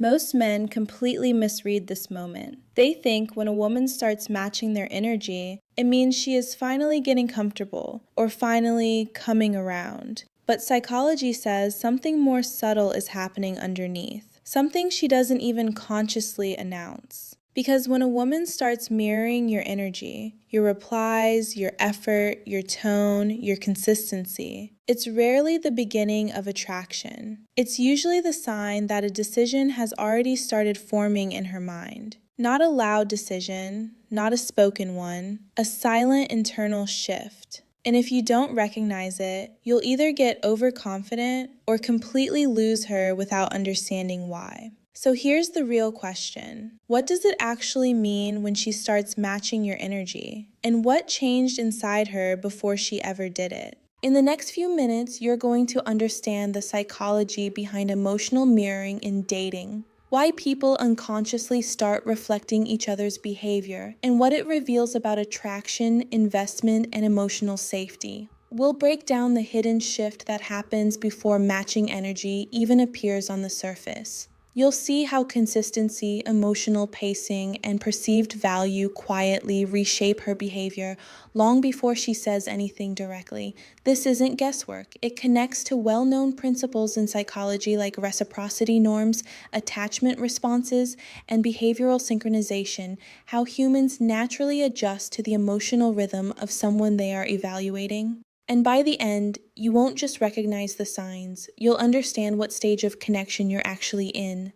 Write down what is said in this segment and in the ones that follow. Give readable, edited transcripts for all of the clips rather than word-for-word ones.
Most men completely misread this moment. They think when a woman starts matching their energy, it means she is finally getting comfortable or finally coming around. But psychology says something more subtle is happening underneath, something she doesn't even consciously announce. Because when a woman starts mirroring your energy, your replies, your effort, your tone, your consistency, it's rarely the beginning of attraction. It's usually the sign that a decision has already started forming in her mind. Not a loud decision, not a spoken one, a silent internal shift. And if you don't recognize it, you'll either get overconfident or completely lose her without understanding why. So here's the real question. What does it actually mean when she starts matching your energy? And what changed inside her before she ever did it? In the next few minutes, you're going to understand the psychology behind emotional mirroring in dating, why people unconsciously start reflecting each other's behavior, and what it reveals about attraction, investment, and emotional safety. We'll break down the hidden shift that happens before matching energy even appears on the surface. You'll see how consistency, emotional pacing, and perceived value quietly reshape her behavior long before she says anything directly. This isn't guesswork. It connects to well-known principles in psychology like reciprocity norms, attachment responses, and behavioral synchronization, how humans naturally adjust to the emotional rhythm of someone they are evaluating. And by the end, you won't just recognize the signs, you'll understand what stage of connection you're actually in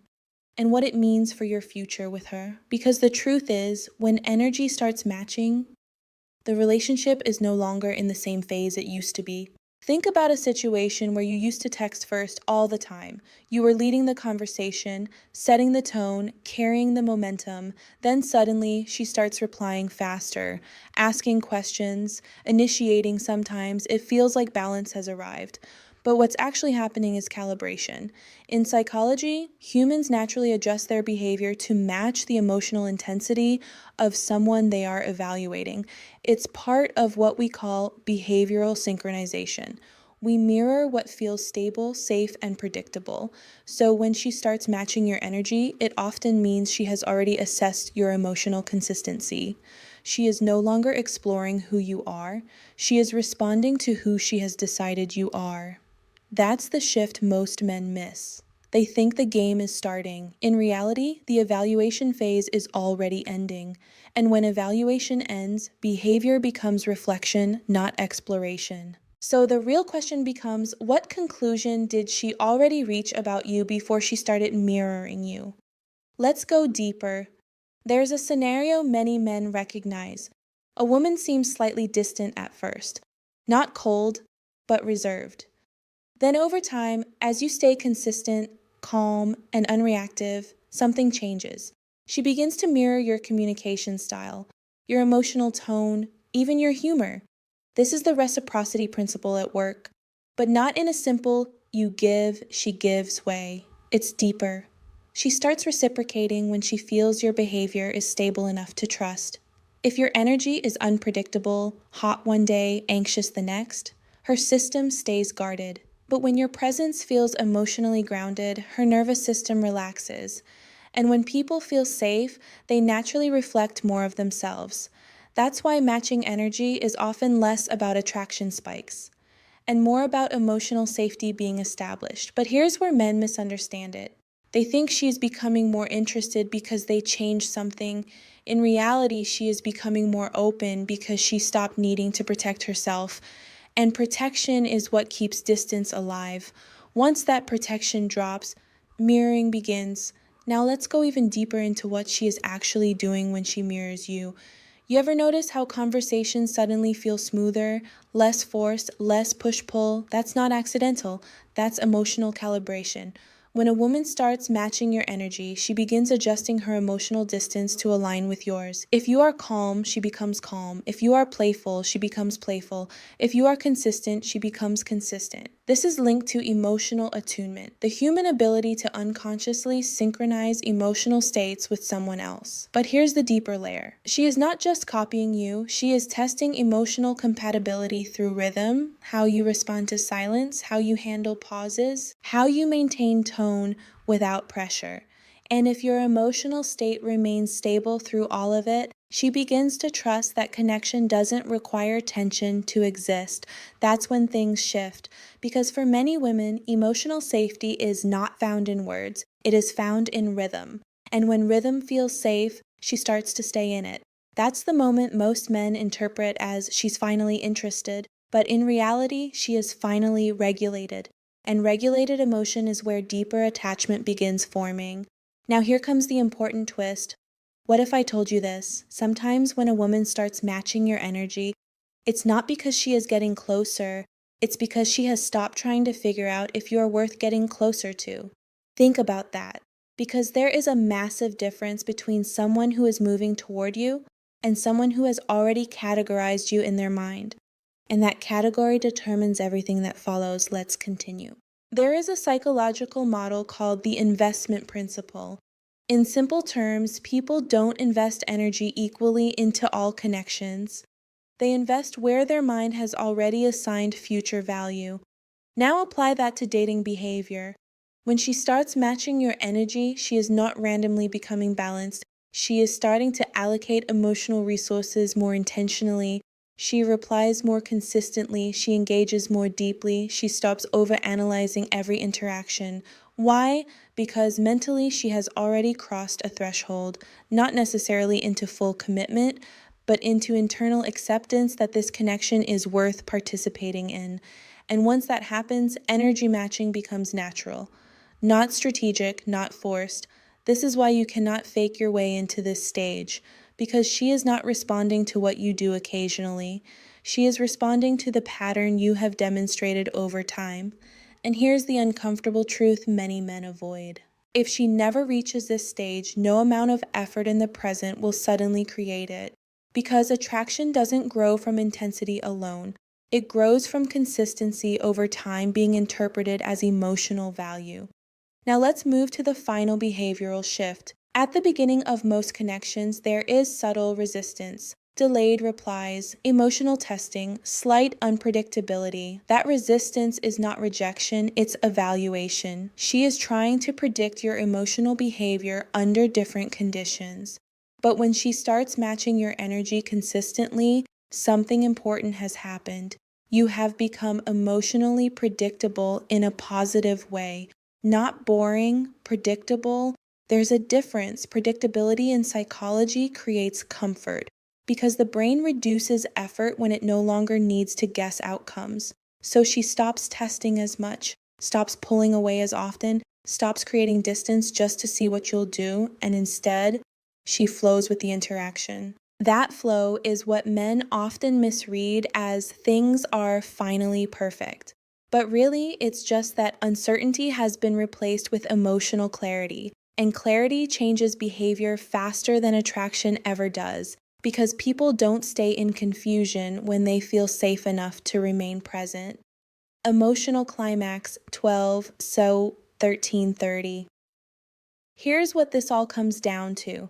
and what it means for your future with her. Because the truth is, when energy starts matching, the relationship is no longer in the same phase it used to be. Think about a situation where you used to text first all the time. You were leading the conversation, setting the tone, carrying the momentum. Then suddenly, she starts replying faster, asking questions, initiating sometimes. It feels like balance has arrived. But what's actually happening is calibration. In psychology, humans naturally adjust their behavior to match the emotional intensity of someone they are evaluating. It's part of what we call behavioral synchronization. We mirror what feels stable, safe, and predictable. So when she starts matching your energy, it often means she has already assessed your emotional consistency. She is no longer exploring who you are. She is responding to who she has decided you are. That's the shift most men miss. They think the game is starting. In reality, the evaluation phase is already ending. And when evaluation ends, behavior becomes reflection, not exploration. So the real question becomes, what conclusion did she already reach about you before she started mirroring you? Let's go deeper. There's a scenario many men recognize. A woman seems slightly distant at first, not cold, but reserved. Then over time, as you stay consistent, calm, and unreactive, something changes. She begins to mirror your communication style, your emotional tone, even your humor. This is the reciprocity principle at work, but not in a simple you give, she gives way. It's deeper. She starts reciprocating when she feels your behavior is stable enough to trust. If your energy is unpredictable, hot one day, anxious the next, her system stays guarded. But when your presence feels emotionally grounded, her nervous system relaxes. And when people feel safe, they naturally reflect more of themselves. That's why matching energy is often less about attraction spikes and more about emotional safety being established. But here's where men misunderstand it. They think she's becoming more interested because they changed something. In reality, she is becoming more open because she stopped needing to protect herself. And protection is what keeps distance alive. Once that protection drops, mirroring begins. Now let's go even deeper into what she is actually doing when she mirrors you. You ever notice how conversations suddenly feel smoother, less forced, less push-pull? That's not accidental. That's emotional calibration. When a woman starts matching your energy, she begins adjusting her emotional distance to align with yours. If you are calm, she becomes calm. If you are playful, she becomes playful. If you are consistent, she becomes consistent. This is linked to emotional attunement, the human ability to unconsciously synchronize emotional states with someone else. But here's the deeper layer. She is not just copying you, she is testing emotional compatibility through rhythm, how you respond to silence, how you handle pauses, how you maintain tone without pressure. And if your emotional state remains stable through all of it, she begins to trust that connection doesn't require tension to exist. That's when things shift. Because for many women, emotional safety is not found in words, it is found in rhythm. And when rhythm feels safe, she starts to stay in it. That's the moment most men interpret as she's finally interested, but in reality, she is finally regulated. And regulated emotion is where deeper attachment begins forming. Now here comes the important twist. What if I told you this? Sometimes when a woman starts matching your energy, it's not because she is getting closer, it's because she has stopped trying to figure out if you are worth getting closer to. Think about that, because there is a massive difference between someone who is moving toward you and someone who has already categorized you in their mind. And that category determines everything that follows. Let's continue. There is a psychological model called the investment principle. In simple terms, people don't invest energy equally into all connections. They invest where their mind has already assigned future value. Now apply that to dating behavior. When she starts matching your energy, she is not randomly becoming balanced. She is starting to allocate emotional resources more intentionally. She replies more consistently. She engages more deeply. She stops overanalyzing every interaction. Why? Because mentally she has already crossed a threshold, not necessarily into full commitment, but into internal acceptance that this connection is worth participating in. And once that happens, energy matching becomes natural. Not strategic, not forced. This is why you cannot fake your way into this stage, because she is not responding to what you do occasionally. She is responding to the pattern you have demonstrated over time. And here's the uncomfortable truth many men avoid. If she never reaches this stage, no amount of effort in the present will suddenly create it, because attraction doesn't grow from intensity alone. It grows from consistency over time being interpreted as emotional value. Now let's move to the final behavioral shift. At the beginning of most connections, there is subtle resistance, delayed replies, emotional testing, slight unpredictability. That resistance is not rejection, it's evaluation. She is trying to predict your emotional behavior under different conditions. But when she starts matching your energy consistently, something important has happened. You have become emotionally predictable in a positive way. Not boring, predictable. There's a difference. Predictability in psychology creates comfort because the brain reduces effort when it no longer needs to guess outcomes. So she stops testing as much, stops pulling away as often, stops creating distance just to see what you'll do, and instead, she flows with the interaction. That flow is what men often misread as things are finally perfect. But really, it's just that uncertainty has been replaced with emotional clarity, and clarity changes behavior faster than attraction ever does, because people don't stay in confusion when they feel safe enough to remain present. Emotional climax 12, so 13:30. Here's what this all comes down to.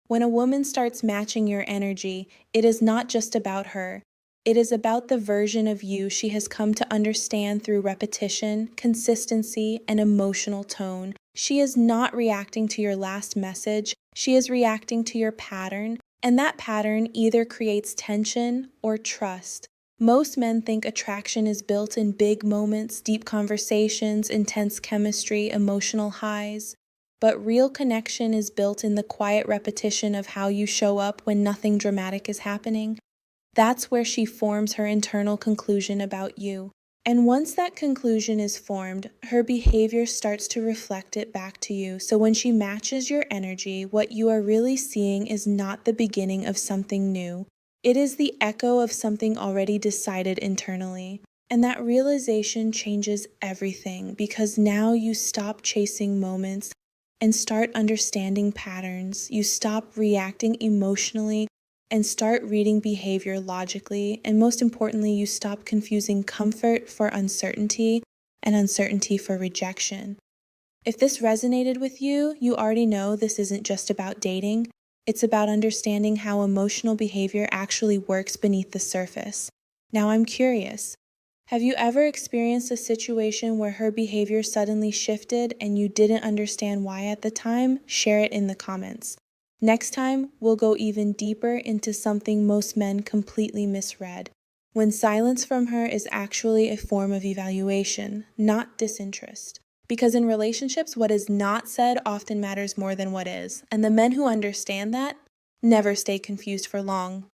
When a woman starts matching your energy, it is not just about her. It is about the version of you she has come to understand through repetition, consistency, and emotional tone. She is not reacting to your last message, she is reacting to your pattern, and that pattern either creates tension or trust. Most men think attraction is built in big moments, deep conversations, intense chemistry, emotional highs. But real connection is built in the quiet repetition of how you show up when nothing dramatic is happening. That's where she forms her internal conclusion about you. And once that conclusion is formed, her behavior starts to reflect it back to you. So when she matches your energy, what you are really seeing is not the beginning of something new. It is the echo of something already decided internally. And that realization changes everything because now you stop chasing moments and start understanding patterns. You stop reacting emotionally and start reading behavior logically. And most importantly, you stop confusing comfort for uncertainty and uncertainty for rejection. If this resonated with you, you already know this isn't just about dating. It's about understanding how emotional behavior actually works beneath the surface. Now I'm curious. Have you ever experienced a situation where her behavior suddenly shifted and you didn't understand why at the time? Share it in the comments. Next time, we'll go even deeper into something most men completely misread. When silence from her is actually a form of evaluation, not disinterest. Because in relationships, what is not said often matters more than what is. And the men who understand that never stay confused for long.